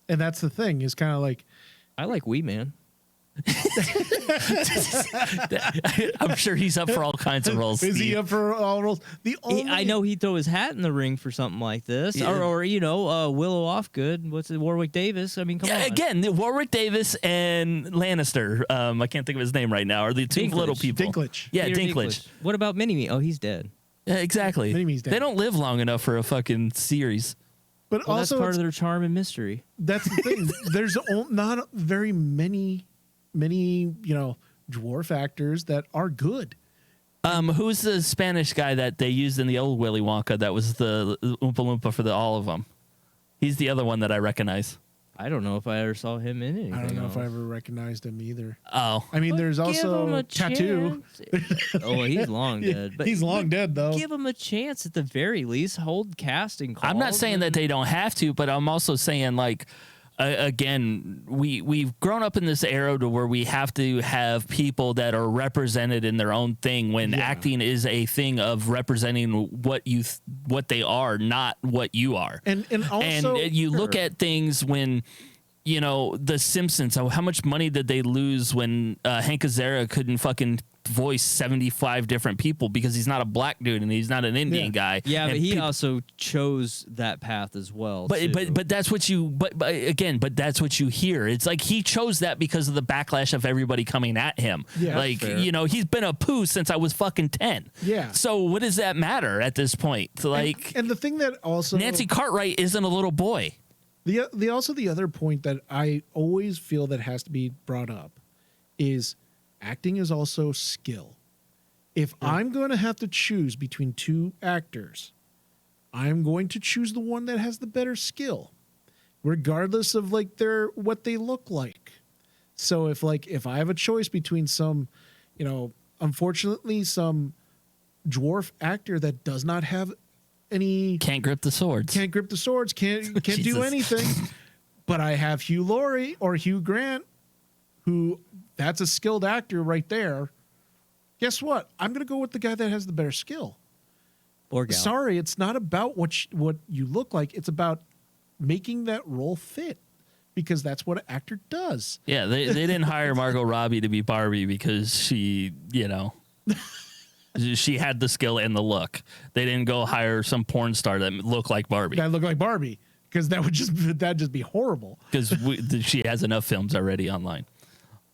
And that's the thing is kind of like, I like Wee Man. I'm sure he's up for all kinds of roles. Is he up for all roles? I know he'd throw his hat in the ring for something like this, or Willow Offgood. What's it, Warwick Davis? I mean, come on. Again, Warwick Davis and Lannister. I can't think of his name right now. Are the two little people? Dinklage. Yeah, Peter Dinklage. What about Mini-Me? Oh, he's dead. Yeah, exactly. Mini-Me's dead. They don't live long enough for a fucking series. But well, also, that's part of their charm and mystery. That's the thing. There's not very many dwarf actors that are good. Who's the Spanish guy that they used in the old Willy Wonka that was the Oompa Loompa for all of them? He's the other one that I recognize. I don't know if I ever saw him in anything. I don't know else. if I ever recognized him either. Oh. I mean, there's also Tattoo. Oh, he's long dead. But he's long dead, though. Give him a chance at the very least. Hold casting calls. I'm not saying that they don't have to, but I'm also saying, like, again, we've grown up in this era to where we have to have people that are represented in their own thing when acting is a thing of representing what they are, not what you are. And also, and you look at things when, you know, The Simpsons, how much money did they lose when Hank Azaria couldn't fucking voice 75 different people because he's not a black dude and he's not an Indian guy. Yeah, and but he also chose that path as well. But that's what you but that's what you hear. It's like he chose that because of the backlash of everybody coming at him. Yeah, like, fair. you know, he's been a poo since I was fucking 10. Yeah. So what does that matter at this point? Like, and the thing that also Nancy Cartwright isn't a little boy. The other point that I always feel that has to be brought up is acting is also skill. If I'm going to have to choose between two actors, I'm going to choose the one that has the better skill, regardless of like what they look like. So if I have a choice between some, you know, unfortunately some dwarf actor that does not have any Can't grip the swords. can't do Jesus. anything, but I have Hugh Laurie or Hugh Grant, who that's a skilled actor right there. Guess what? I'm going to go with the guy that has the better skill. or gal. Sorry, it's not about what you look like. It's about making that role fit, because that's what an actor does. Yeah, they didn't hire Margot Robbie to be Barbie because she, you know, she had the skill and the look. They didn't go hire some porn star that looked like Barbie That look like Barbie, because that'd just be horrible. because she has enough films already online.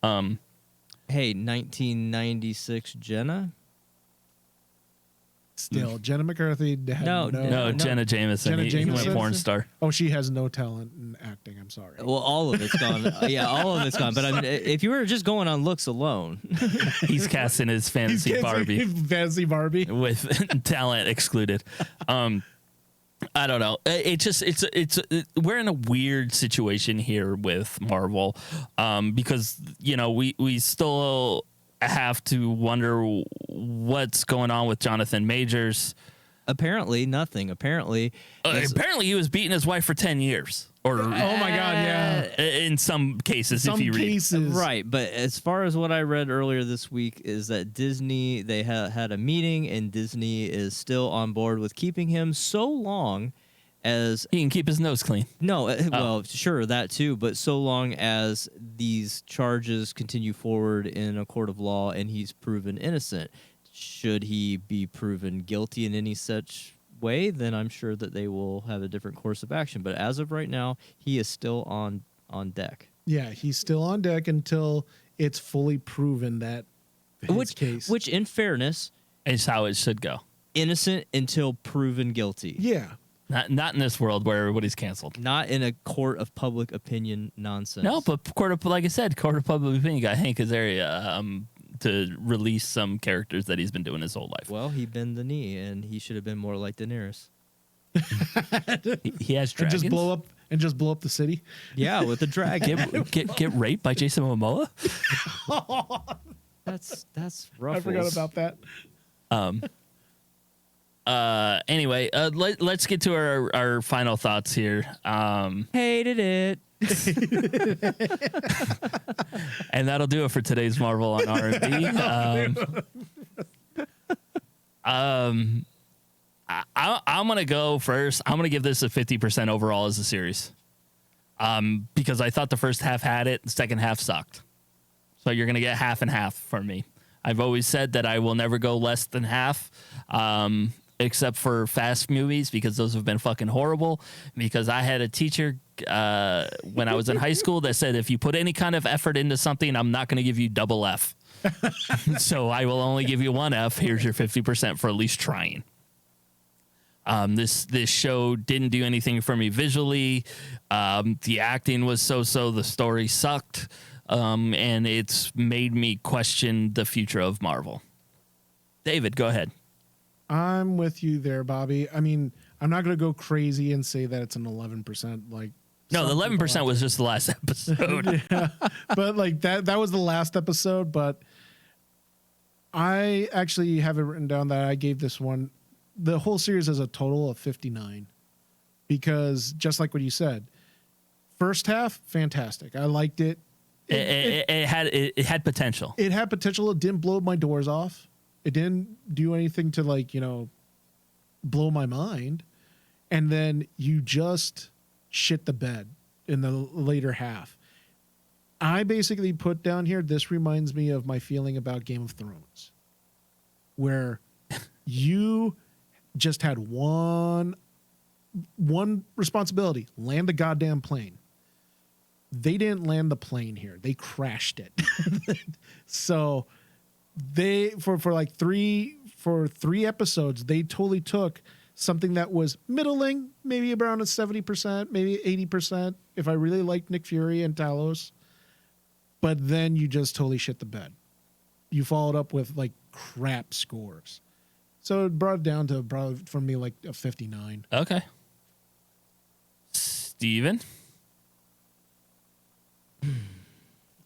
Hey, 1996 Jenna? Still, Jenna McCarthy had No, Jenna Jameson. Jenna He went Jameson? porn star. Oh, she has no talent in acting. I'm sorry. Well, all of it's gone. Yeah, all of it's gone. But I mean, if you were just going on looks alone, He's casting his fantasy Barbie Fantasy Barbie. with talent excluded. I don't know. We're in a weird situation here with Marvel, because, you know, we still have to wonder what's going on with Jonathan Majors. apparently nothing. Apparently He was beating his wife for 10 years. Or Oh my God, yeah. in some cases, if you read. cases. right. But as far as what I read earlier this week is that Disney, they had a meeting and Disney is still on board with keeping him so long as He can keep his nose clean. no, well, sure, that too, but so long as these charges continue forward in a court of law and he's proven innocent. Should he be proven guilty in any such way, then I'm sure that they will have a different course of action. But as of right now, he is still on deck. Yeah, he's still on deck until it's fully proven that his case. Which, in fairness, It's how it should go. innocent until proven guilty. yeah, Not in this world where everybody's canceled. Not in a court of public opinion nonsense. No, but like I said, court of public opinion got Hank Azaria to release some characters that he's been doing his whole life. Well, he bent the knee, and he should have been more like Daenerys. He has and dragons. just blow up the city. Yeah, with the dragon. Get raped by Jason Momoa. That's rough. I forgot about that. Anyway, let's get to our final thoughts here. Hated it. And that'll do it for today's Marvel on R&D. I'm gonna go first. I'm gonna give this a 50% overall as a series, because I thought the first half had it, the second half sucked. So you're gonna get half and half from me. I've always said that I will never go less than half, except for fast movies, because those have been fucking horrible. Because I had a teacher when I was in high school that said, if you put any kind of effort into something, I'm not going to give you double F. So I will only give you one F. Here's your 50% for at least trying. This show didn't do anything for me visually. The acting was so-so. The story sucked. And it's made me question the future of Marvel. David, go ahead. I'm with you there, Bobby. I mean, I'm not going to go crazy and say that it's an 11%. Like, No, the 11% was just the last episode. yeah, but like that was the last episode. But I actually have it written down that I gave this one, the whole series, as a total of 59, because just like what you said, First half, fantastic. I liked it. It had potential. It had potential. It didn't blow my doors off. It didn't do anything to like, blow my mind. And then you just shit the bed in the later half. I basically put down here, this reminds me of my feeling about Game of Thrones, where you just had one responsibility, land the goddamn plane. They didn't land the plane here. They crashed it. So they, for three episodes, they totally took something that was middling, maybe around a 70%, maybe 80%, if I really liked Nick Fury and Talos. But then you just totally shit the bed. You followed up with like crap scores. So it brought it down to probably for me like a 59. Okay. Steven?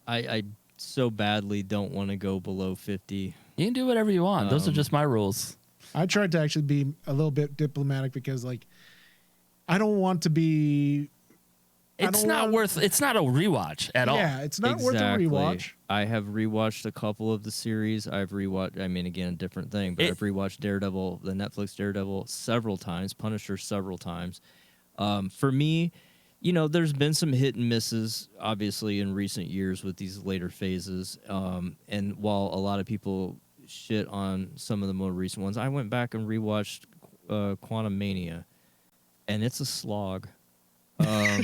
I so badly don't want to go below 50. You can do whatever you want. Those are just my rules. I tried to actually be a little bit diplomatic because like I don't want to be. It's not a rewatch at all. Yeah, it's not worth a rewatch. I have rewatched a couple of the series. I've rewatched, I mean, again, a different thing, but I've rewatched Daredevil, the Netflix Daredevil, several times, Punisher several times. For me, there's been some hit and misses, obviously, in recent years with these later phases. And while a lot of people shit on some of the more recent ones, I went back and rewatched Quantum Mania, and it's a slog. I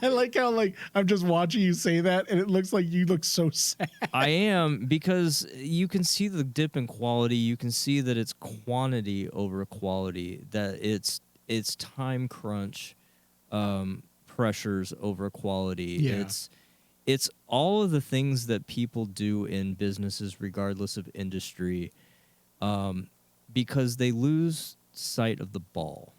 like how like I'm just watching you say that and it looks like you look so sad. I am, because you can see the dip in quality. You can see that it's quantity over quality, that it's time crunch pressures over quality. Yeah. It's all of the things that people do in businesses regardless of industry, because they lose sight of the ball.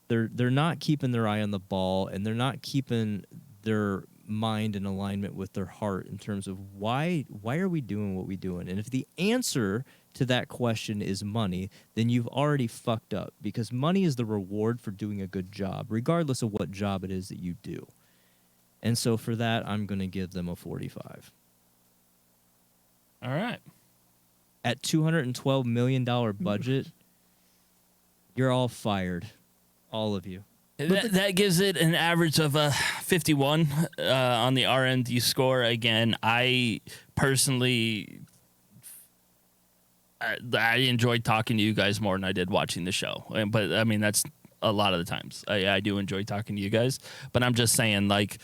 They're not keeping their eye on the ball, and they're not keeping their mind in alignment with their heart in terms of why are we doing what we're doing? And if the answer to that question is money, then you've already fucked up, because money is the reward for doing a good job, regardless of what job it is that you do. And so for that, I'm going to give them a 45. All right. At $212 million budget, you're all fired. All of you. That gives it an average of 51 on the RMD score. Again, I personally, I enjoyed talking to you guys more than I did watching the show. But I mean, that's a lot of the times. I do enjoy talking to you guys. But I'm just saying, like,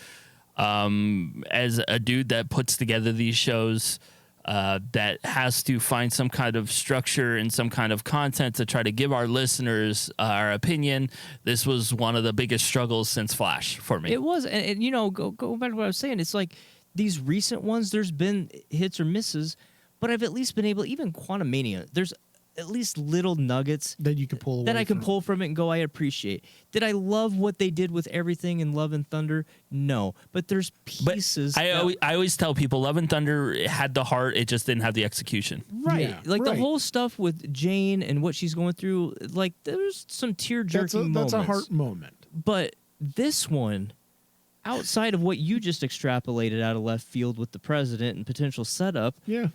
as a dude that puts together these shows, that has to find some kind of structure and some kind of content to try to give our listeners our opinion. This was one of the biggest struggles since Flash for me. It was, and go back to what I was saying. It's like these recent ones, there's been hits or misses, but I've at least been able, even Quantum Mania, there's at least little nuggets that you can pull away that I can pull from it and go, I appreciate. Did I love what they did with everything in Love and Thunder? No, but there's pieces. But I always tell people Love and Thunder had the heart, it just didn't have the execution. Right. Yeah, like right. the whole stuff with Jane and what she's going through, like there's some tear-jerking moments. That's a heart moment. But this one, outside of what you just extrapolated out of left field with the president and potential setup, yeah.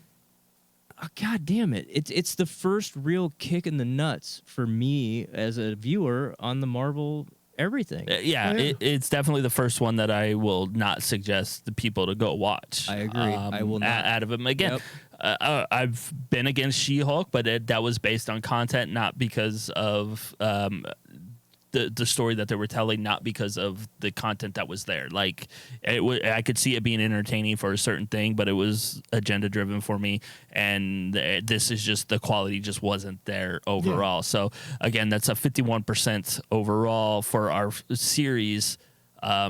Oh, God damn it. It's the first real kick in the nuts for me as a viewer on the Marvel everything. It's definitely the first one that I will not suggest the people to go watch. I agree. I will not. Out of them. Again, I've been against She-Hulk, but that was based on content, not because of the story that they were telling, not because of the content that was there. Like I could see it being entertaining for a certain thing, but it was agenda driven for me. And this is just, the quality just wasn't there overall. Yeah. So again, that's a 51% overall for our series.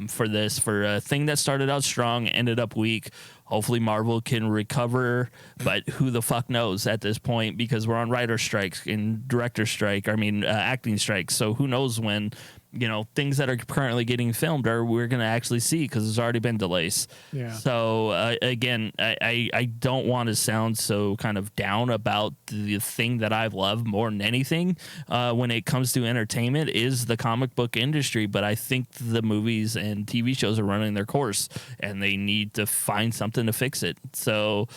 For a thing that started out strong, ended up weak. Hopefully Marvel can recover, but who the fuck knows at this point, because we're on writer strikes and director strike. I mean, acting strikes. So who knows when things that are currently getting filmed are we're going to actually see because there's already been delays. Yeah. So again, I don't want to sound so kind of down about the thing that I've loved more than anything when it comes to entertainment is the comic book industry. But I think the movies and TV shows are running their course and they need to find something to fix it. So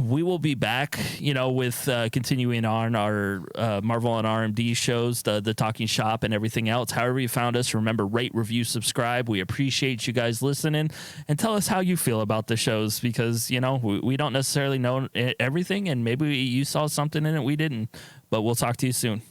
we will be back, with continuing on our Marvel and RMD shows, the Talking Shop and everything else. However you found us, remember, rate, review, subscribe. We appreciate you guys listening, and tell us how you feel about the shows because, we don't necessarily know everything, and maybe you saw something in it we didn't. But we'll talk to you soon.